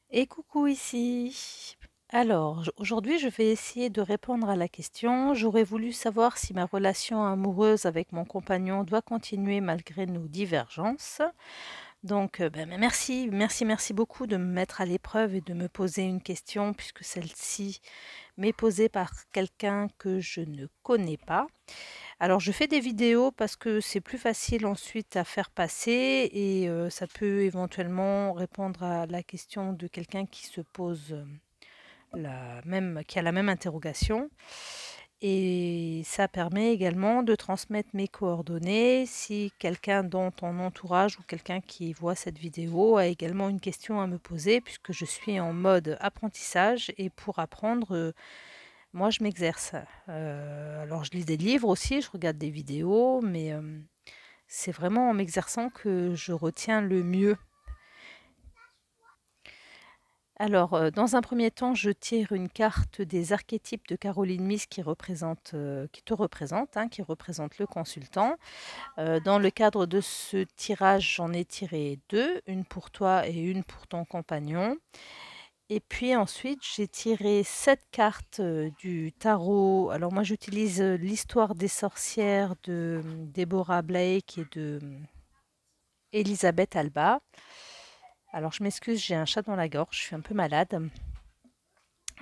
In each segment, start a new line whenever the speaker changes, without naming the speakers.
Et coucou ici. Alors, aujourd'hui, je vais essayer de répondre à la question. J'aurais voulu savoir si ma relation amoureuse avec mon compagnon doit continuer malgré nos divergences. Donc, merci beaucoup de me mettre à l'épreuve et de me poser une question puisque celle-ci m'est posée par quelqu'un que je ne connais pas. Alors je fais des vidéos parce que c'est plus facile ensuite à faire passer et ça peut éventuellement répondre à la question de quelqu'un qui se pose, qui a la même interrogation et ça permet également de transmettre mes coordonnées si quelqu'un dans ton entourage ou quelqu'un qui voit cette vidéo a également une question à me poser puisque je suis en mode apprentissage et pour apprendre, moi, je m'exerce. Alors je lis des livres aussi, je regarde des vidéos, mais c'est vraiment en m'exerçant que je retiens le mieux. Alors, dans un premier temps, je tire une carte des archétypes de Caroline Myss qui te représente, hein, qui représente le consultant. Dans le cadre de ce tirage, j'en ai tiré deux, une pour toi et une pour ton compagnon. Et puis ensuite, j'ai tiré 7 cartes, du tarot. Alors moi, j'utilise, l'Histoire des sorcières de, Deborah Blake et de, Elisabeth Alba. Alors je m'excuse, j'ai un chat dans la gorge, je suis un peu malade.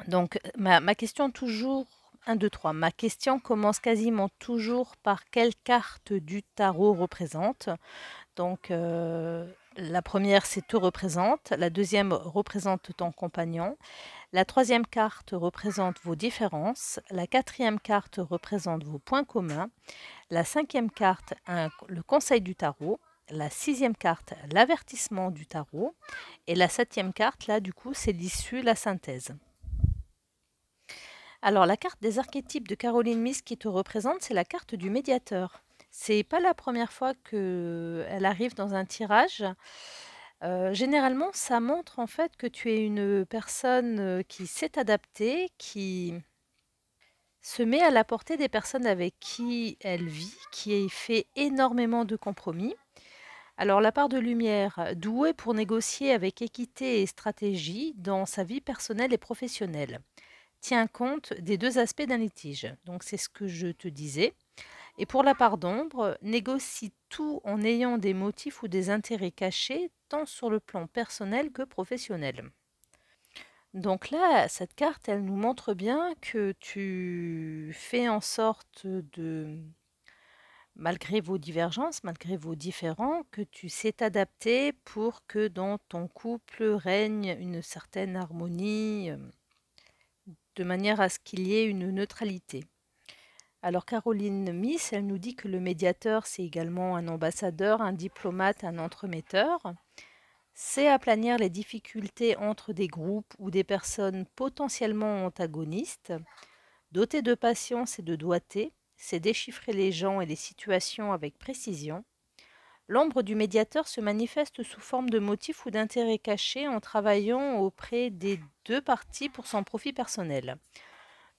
Donc ma question toujours 1, 2, 3. Ma question commence quasiment toujours par quelle carte du tarot représente. Donc, la première, c'est te représente. La deuxième représente ton compagnon. La troisième carte représente vos différences. La quatrième carte représente vos points communs. La cinquième carte, le conseil du tarot. La sixième carte, l'avertissement du tarot. Et la septième carte, là, du coup, c'est l'issue, la synthèse. Alors, la carte des archétypes de Caroline Myss qui te représente, c'est la carte du médiateur. C'est pas la première fois qu'elle arrive dans un tirage. Généralement, ça montre en fait que tu es une personne, qui sait adapter, qui se met à la portée des personnes avec qui elle vit, qui fait énormément de compromis. Alors la part de lumière, douée pour négocier avec équité et stratégie dans sa vie personnelle et professionnelle, tient compte des 2 aspects d'un litige. Donc c'est ce que je te disais. Et pour la part d'ombre, négocie tout en ayant des motifs ou des intérêts cachés, tant sur le plan personnel que professionnel. Donc là, cette carte, elle nous montre bien que tu fais en sorte de, malgré vos divergences, malgré vos différends, que tu sais t'adapter pour que dans ton couple règne une certaine harmonie, de manière à ce qu'il y ait une neutralité. Alors Caroline Myss, elle nous dit que le médiateur, c'est également un ambassadeur, un diplomate, un entremetteur. C'est aplanir les difficultés entre des groupes ou des personnes potentiellement antagonistes. Doté de patience et de doigté, c'est déchiffrer les gens et les situations avec précision. L'ombre du médiateur se manifeste sous forme de motifs ou d'intérêts cachés en travaillant auprès des 2 parties pour son profit personnel.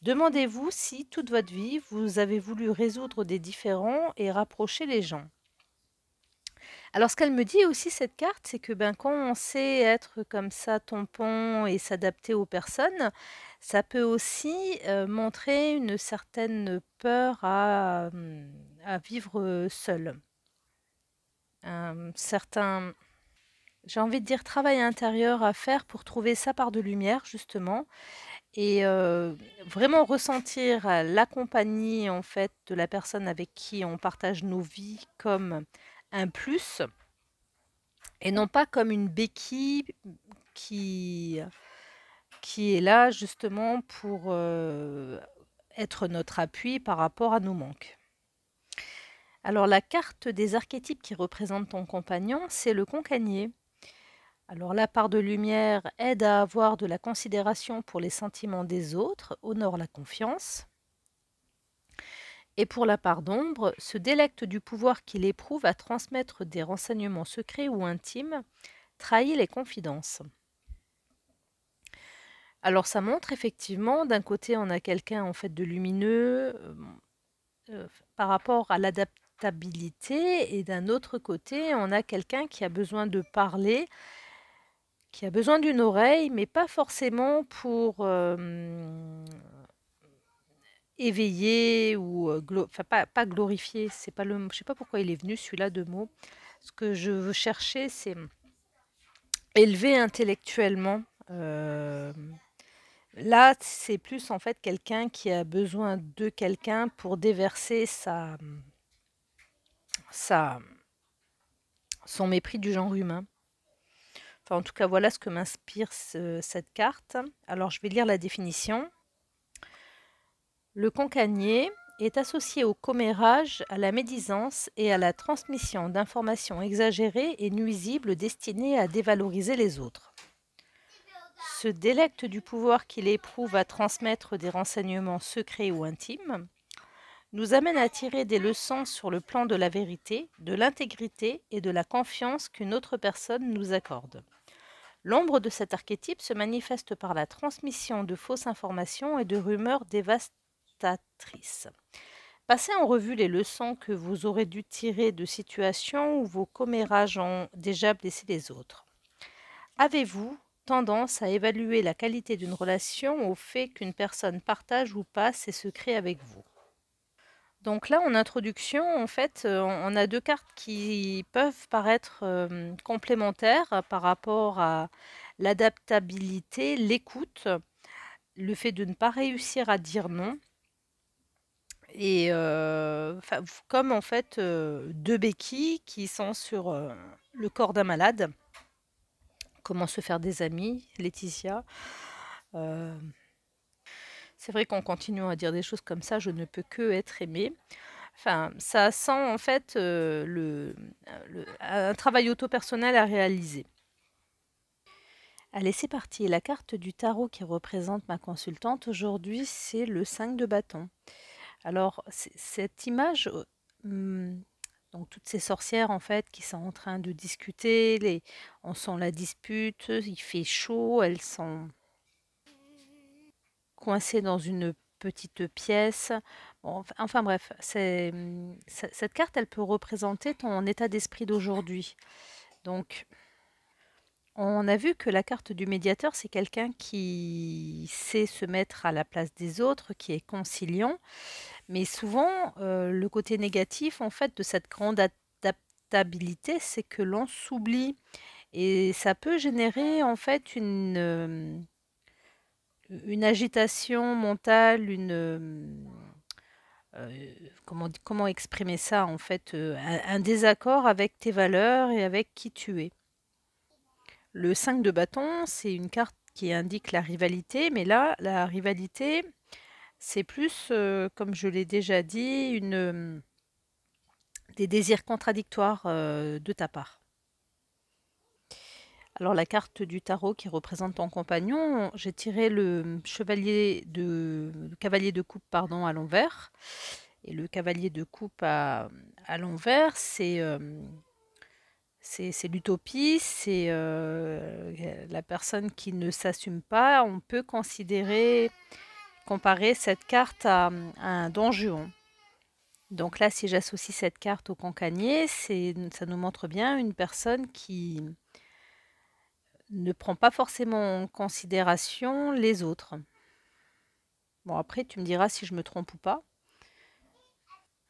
Demandez-vous si, toute votre vie, vous avez voulu résoudre des différends et rapprocher les gens. Alors, ce qu'elle me dit aussi, cette carte, c'est que ben, quand on sait être comme ça, tampon et s'adapter aux personnes, ça peut aussi montrer une certaine peur à vivre seul. Un certain, j'ai envie de dire, travail intérieur à faire pour trouver sa part de lumière, justement, et vraiment ressentir la compagnie, en fait, de la personne avec qui on partage nos vies comme un plus et non pas comme une béquille qui qui est là justement pour, être notre appui par rapport à nos manques. Alors la carte des archétypes qui représente ton compagnon, c'est le concanier. Alors la part de lumière aide à avoir de la considération pour les sentiments des autres, honore la confiance. Et pour la part d'ombre, se délecte du pouvoir qu'il éprouve à transmettre des renseignements secrets ou intimes, trahit les confidences. Alors ça montre effectivement, d'un côté, on a quelqu'un en fait de lumineux par rapport à l'adaptabilité, et d'un autre côté, on a quelqu'un qui a besoin de parler, qui a besoin d'une oreille, mais pas forcément pour éveiller ou enfin pas glorifier. C'est pas le, je sais pas pourquoi il est venu celui-là de mots. Ce que je veux chercher, c'est élever intellectuellement. Là, c'est plus en fait quelqu'un qui a besoin de quelqu'un pour déverser sa, son mépris du genre humain. Enfin, en tout cas, voilà ce que m'inspire cette carte. Alors, je vais lire la définition. Le concanier est associé au commérage, à la médisance et à la transmission d'informations exagérées et nuisibles destinées à dévaloriser les autres. Se délecte du pouvoir qu'il éprouve à transmettre des renseignements secrets ou intimes, nous amène à tirer des leçons sur le plan de la vérité, de l'intégrité et de la confiance qu'une autre personne nous accorde. L'ombre de cet archétype se manifeste par la transmission de fausses informations et de rumeurs dévastatrices. Passez en revue les leçons que vous aurez dû tirer de situations où vos commérages ont déjà blessé les autres. Avez-vous tendance à évaluer la qualité d'une relation au fait qu'une personne partage ou pas ses secrets avec vous? Donc là, en introduction, en fait, on a deux cartes qui peuvent paraître complémentaires par rapport à l'adaptabilité, l'écoute, le fait de ne pas réussir à dire non, et comme en fait deux béquilles qui sont sur le corps d'un malade. Comment se faire des amis, Laetitia. Euh, c'est vrai qu'en continuant à dire des choses comme ça, je ne peux que être aimée. Enfin, ça sent en fait un travail auto-personnel à réaliser. Allez, c'est parti. La carte du tarot qui représente ma consultante aujourd'hui, c'est le 5 de bâton. Alors, cette image, donc toutes ces sorcières en fait qui sont en train de discuter, on sent la dispute, il fait chaud, elles sont coincées dans une petite pièce. Bon, enfin bref, cette carte, elle peut représenter ton état d'esprit d'aujourd'hui. Donc, on a vu que la carte du médiateur, c'est quelqu'un qui sait se mettre à la place des autres, qui est conciliant. Mais souvent, le côté négatif, en fait, de cette grande adaptabilité, c'est que l'on s'oublie. Et ça peut générer, en fait, une agitation mentale, comment exprimer ça, en fait, un désaccord avec tes valeurs et avec qui tu es. Le 5 de bâton, c'est une carte qui indique la rivalité, mais là, la rivalité, c'est plus, comme je l'ai déjà dit, des désirs contradictoires de ta part. Alors la carte du tarot qui représente ton compagnon, j'ai tiré le cavalier de coupe pardon, à l'envers. Et le cavalier de coupe à l'envers, c'est l'utopie, c'est la personne qui ne s'assume pas. On peut comparer cette carte à un don Juan. Donc là, si j'associe cette carte au cancanier, ça nous montre bien une personne qui ne prend pas forcément en considération les autres. Bon, après, tu me diras si je me trompe ou pas.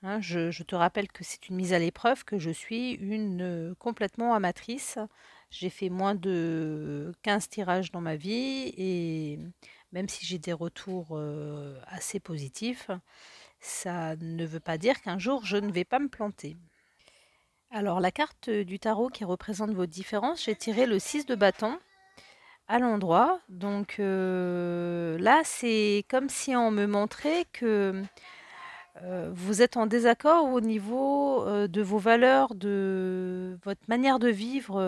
Hein, je te rappelle que c'est une mise à l'épreuve, que je suis une complètement amatrice. J'ai fait moins de 15 tirages dans ma vie et même si j'ai des retours assez positifs, ça ne veut pas dire qu'un jour je ne vais pas me planter. Alors la carte du tarot qui représente vos différences, j'ai tiré le 6 de bâton à l'endroit. Donc là, c'est comme si on me montrait que vous êtes en désaccord au niveau de vos valeurs, de votre manière de vivre.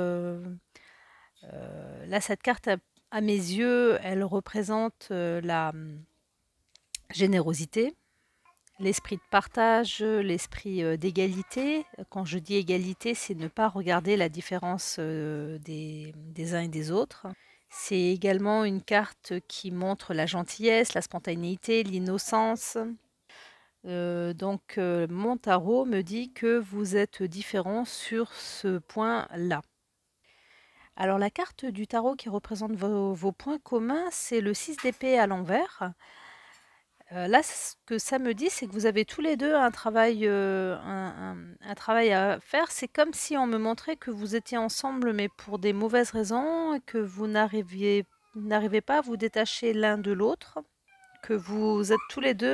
Là, cette carte, à mes yeux, elle représente la générosité, l'esprit de partage, l'esprit d'égalité. Quand je dis égalité, c'est ne pas regarder la différence des uns et des autres. C'est également une carte qui montre la gentillesse, la spontanéité, l'innocence. Donc mon tarot me dit que vous êtes différent sur ce point-là. Alors la carte du tarot qui représente vos points communs, c'est le 6 d'épée à l'envers. Là, ce que ça me dit, c'est que vous avez tous les 2 un travail, un travail à faire. C'est comme si on me montrait que vous étiez ensemble, mais pour des mauvaises raisons et que vous n'arrivez pas à vous détacher l'un de l'autre, que vous êtes tous les 2,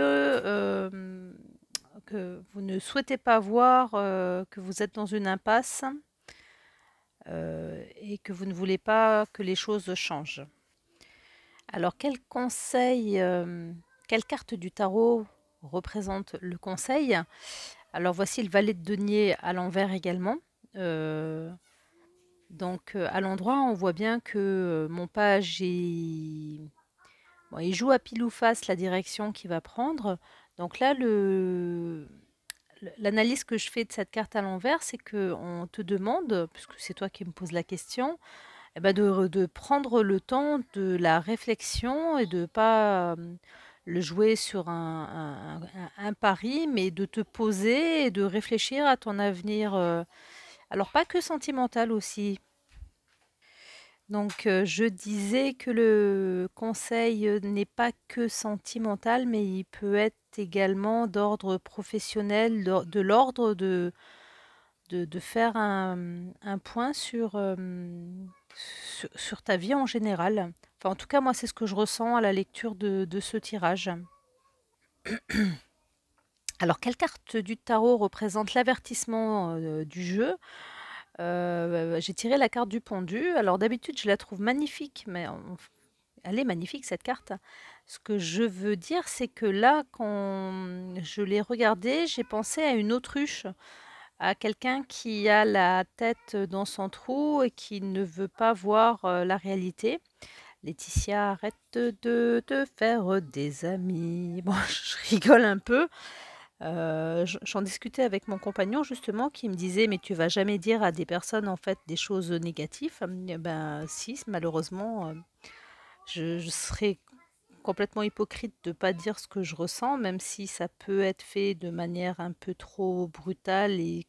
que vous ne souhaitez pas voir, que vous êtes dans une impasse, et que vous ne voulez pas que les choses changent. Alors quel conseil, quelle carte du tarot représente le conseil? Alors voici le valet de denier à l'envers également. Donc à l'endroit, on voit bien que mon page bon, il joue à pile ou face la direction qu'il va prendre. Donc là, l'analyse que je fais de cette carte à l'envers, c'est qu'on te demande, puisque c'est toi qui me poses la question, eh ben de prendre le temps de la réflexion et de pas le jouer sur un pari, mais de te poser et de réfléchir à ton avenir. Alors pas que sentimental aussi. Donc je disais que le conseil n'est pas que sentimental, mais il peut être également d'ordre professionnel, de l'ordre de faire un point sur ta vie en général. Enfin, en tout cas, moi, c'est ce que je ressens à la lecture de ce tirage. Alors, quelle carte du tarot représente l'avertissement du jeu? J'ai tiré la carte du pendu. Alors, d'habitude, je la trouve magnifique, mais elle est magnifique, cette carte. Ce que je veux dire, c'est que là, quand je l'ai regardée, j'ai pensé à une autruche, à quelqu'un qui a la tête dans son trou et qui ne veut pas voir la réalité. Laetitia, arrête de te faire des amis. Bon, je rigole un peu. J'en discutais avec mon compagnon justement qui me disait mais tu vas jamais dire à des personnes en fait des choses négatives. Eh ben si, malheureusement, je serais complètement hypocrite de pas dire ce que je ressens, même si ça peut être fait de manière un peu trop brutale et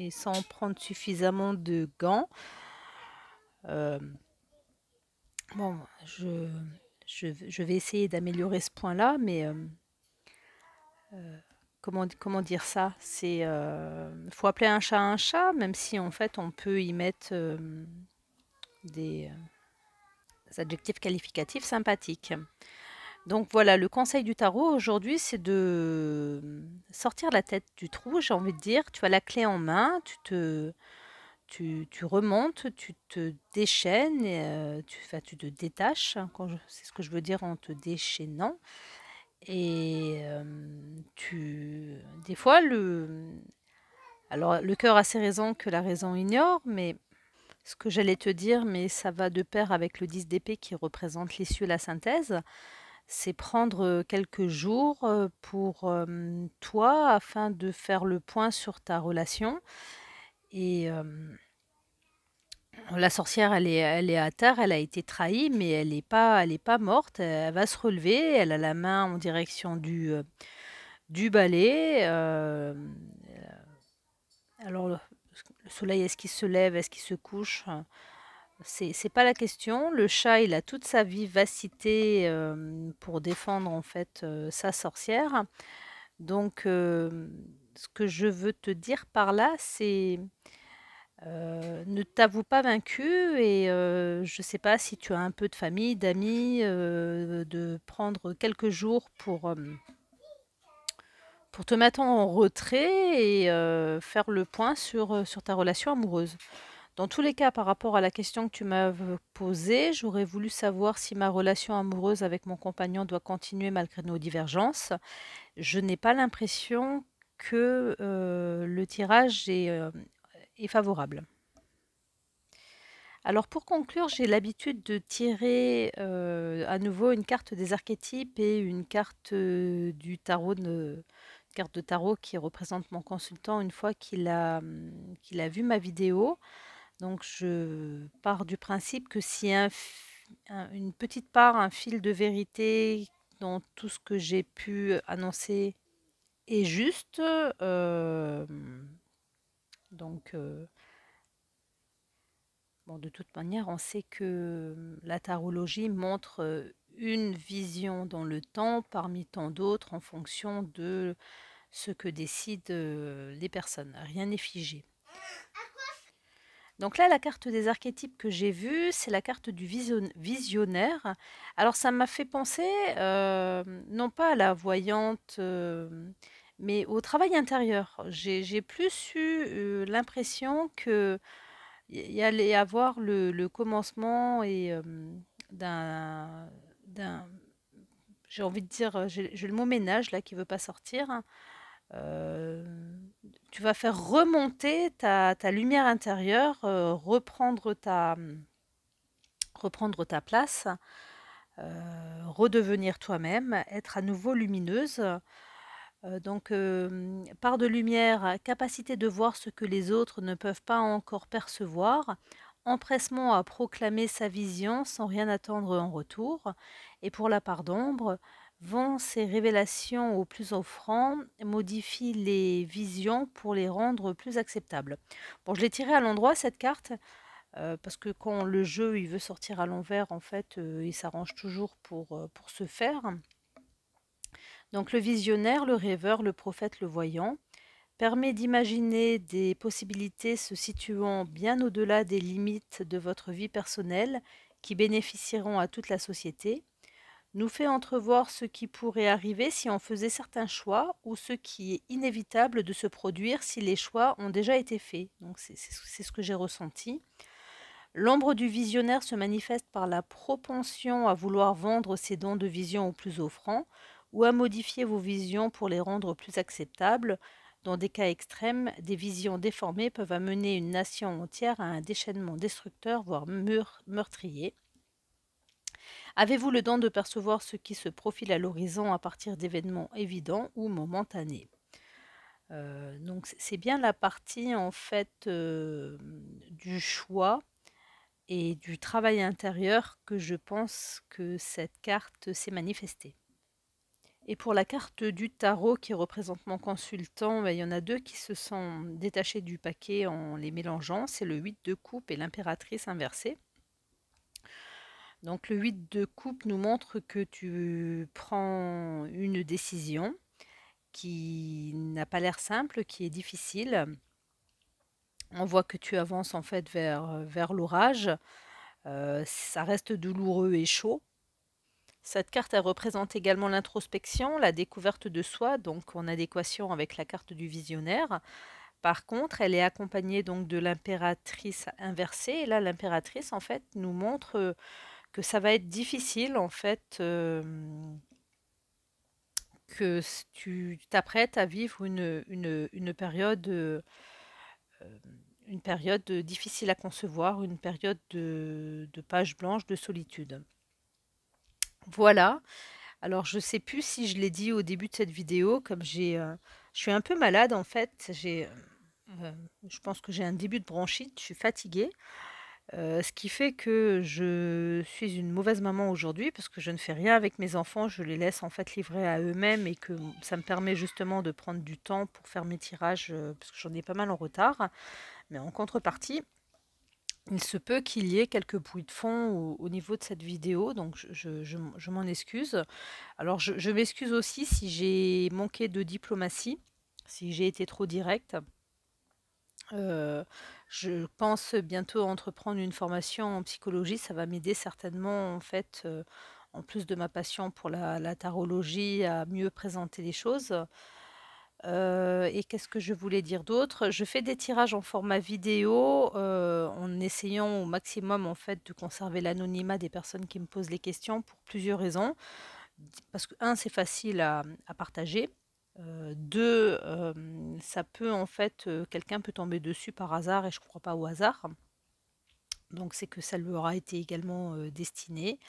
sans prendre suffisamment de gants. Euh, bon, je vais essayer d'améliorer ce point-là, mais comment dire ça? C'est faut appeler un chat, même si en fait on peut y mettre des adjectifs qualificatifs sympathiques. Donc voilà, le conseil du tarot aujourd'hui, c'est de sortir la tête du trou, j'ai envie de dire. Tu as la clé en main, tu remontes, tu te déchaînes, et, enfin, tu te détaches, hein, c'est ce que je veux dire en te déchaînant. Et des fois, alors le cœur a ses raisons que la raison ignore, mais ce que j'allais te dire, mais ça va de pair avec le 10 d'épée qui représente l'issue, la synthèse. C'est prendre quelques jours pour toi afin de faire le point sur ta relation. Et la sorcière, elle est à terre, elle a été trahie, mais elle est pas morte. Elle va se relever. Elle a la main en direction du balai. Alors, le soleil, est-ce qu'il se lève, est-ce qu'il se couche? C'est pas la question. Le chat, il a toute sa vivacité pour défendre en fait sa sorcière. Donc, ce que je veux te dire par là, c'est ne t'avoue pas vaincu et je ne sais pas si tu as un peu de famille, d'amis, de prendre quelques jours pour te mettre en retrait et faire le point sur ta relation amoureuse. Dans tous les cas, par rapport à la question que tu m'as posée, j'aurais voulu savoir si ma relation amoureuse avec mon compagnon doit continuer malgré nos divergences. Je n'ai pas l'impression que le tirage est favorable. Alors pour conclure, j'ai l'habitude de tirer à nouveau une carte des archétypes et une carte du tarot, carte de tarot qui représente mon consultant une fois qu'il a vu ma vidéo. Donc je pars du principe que si une petite part, un fil de vérité dans tout ce que j'ai pu annoncer est juste, donc Bon, de toute manière, on sait que la tarologie montre une vision dans le temps parmi tant d'autres en fonction de ce que décident les personnes. Rien n'est figé. Donc là, la carte des archétypes que j'ai vue, c'est la carte du visionnaire. Alors ça m'a fait penser, non pas à la voyante, mais au travail intérieur. J'ai plus eu l'impression que il y allait avoir le commencement d'un, d'un, j'ai envie de dire, j'ai le mot ménage là qui veut pas sortir. Heu, Tu vas faire remonter ta lumière intérieure, reprendre ta place, redevenir toi-même, être à nouveau lumineuse. Part de lumière, capacité de voir ce que les autres ne peuvent pas encore percevoir, empressement à proclamer sa vision sans rien attendre en retour. Et pour la part d'ombre, vont ces révélations au plus offrant, modifie les visions pour les rendre plus acceptables. Bon, je l'ai tirée à l'endroit cette carte, parce que quand le jeu il veut sortir à l'envers, en fait, il s'arrange toujours pour se faire. Donc le visionnaire, le rêveur, le prophète, le voyant, permet d'imaginer des possibilités se situant bien au-delà des limites de votre vie personnelle qui bénéficieront à toute la société, nous fait entrevoir ce qui pourrait arriver si on faisait certains choix ou ce qui est inévitable de se produire si les choix ont déjà été faits. Donc c'est ce que j'ai ressenti. L'ombre du visionnaire se manifeste par la propension à vouloir vendre ses dons de vision au plus offrant ou à modifier vos visions pour les rendre plus acceptables. Dans des cas extrêmes, des visions déformées peuvent amener une nation entière à un déchaînement destructeur, voire meurtrier. Avez-vous le don de percevoir ce qui se profile à l'horizon à partir d'événements évidents ou momentanés? Donc c'est bien la partie en fait du choix et du travail intérieur que je pense que cette carte s'est manifestée. Et pour la carte du tarot qui représente mon consultant, il y en a deux qui se sont détachés du paquet en les mélangeant. C'est le 8 de coupe et l'impératrice inversée. Donc le 8 de coupe nous montre que tu prends une décision qui n'a pas l'air simple, qui est difficile. On voit que tu avances en fait vers l'orage. Ça reste douloureux et chaud. Cette carte, elle représente également l'introspection, la découverte de soi, donc en adéquation avec la carte du visionnaire. Par contre, elle est accompagnée donc de l'impératrice inversée. Et là, l'impératrice, en fait, nous montre que ça va être difficile, en fait, que tu t'apprêtes à vivre une période difficile à concevoir, une période de page blanche, de solitude. Voilà. Alors, je sais plus si je l'ai dit au début de cette vidéo, comme je suis un peu malade en fait. Je pense que j'ai un début de bronchite. Je suis fatiguée, ce qui fait que je suis une mauvaise maman aujourd'hui parce que je ne fais rien avec mes enfants. Je les laisse en fait livrer à eux-mêmes et que ça me permet justement de prendre du temps pour faire mes tirages parce que j'en ai pas mal en retard. Mais en contrepartie, il se peut qu'il y ait quelques bruits de fond au niveau de cette vidéo, donc je m'en excuse. Alors je m'excuse aussi si j'ai manqué de diplomatie, si j'ai été trop directe. Je pense bientôt entreprendre une formation en psychologie, ça va m'aider certainement en fait, en plus de ma passion pour la tarologie, à mieux présenter les choses. Et qu'est-ce que je voulais dire d'autre? Je fais des tirages en format vidéo, en essayant au maximum, en fait, de conserver l'anonymat des personnes qui me posent les questions pour plusieurs raisons. Parce que 1, c'est facile à partager. 2, ça peut, en fait, quelqu'un peut tomber dessus par hasard et je ne crois pas au hasard. Donc c'est que ça lui aura été également, destiné.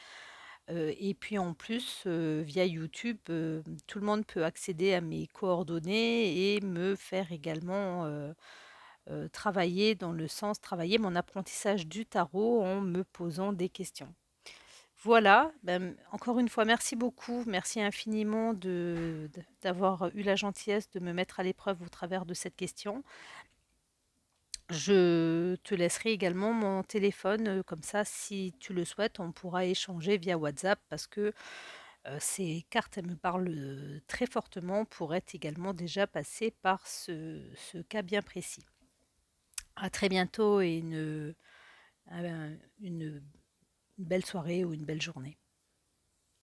Et puis en plus, via YouTube, tout le monde peut accéder à mes coordonnées et me faire également, travailler mon apprentissage du tarot en me posant des questions. Voilà, encore une fois, merci beaucoup, merci infiniment d'avoir eu la gentillesse de me mettre à l'épreuve au travers de cette question. Je te laisserai également mon téléphone, comme ça, si tu le souhaites, on pourra échanger via WhatsApp parce que, ces cartes, elles me parlent, très fortement pour être également déjà passées par ce cas bien précis. À très bientôt et une belle soirée ou une belle journée.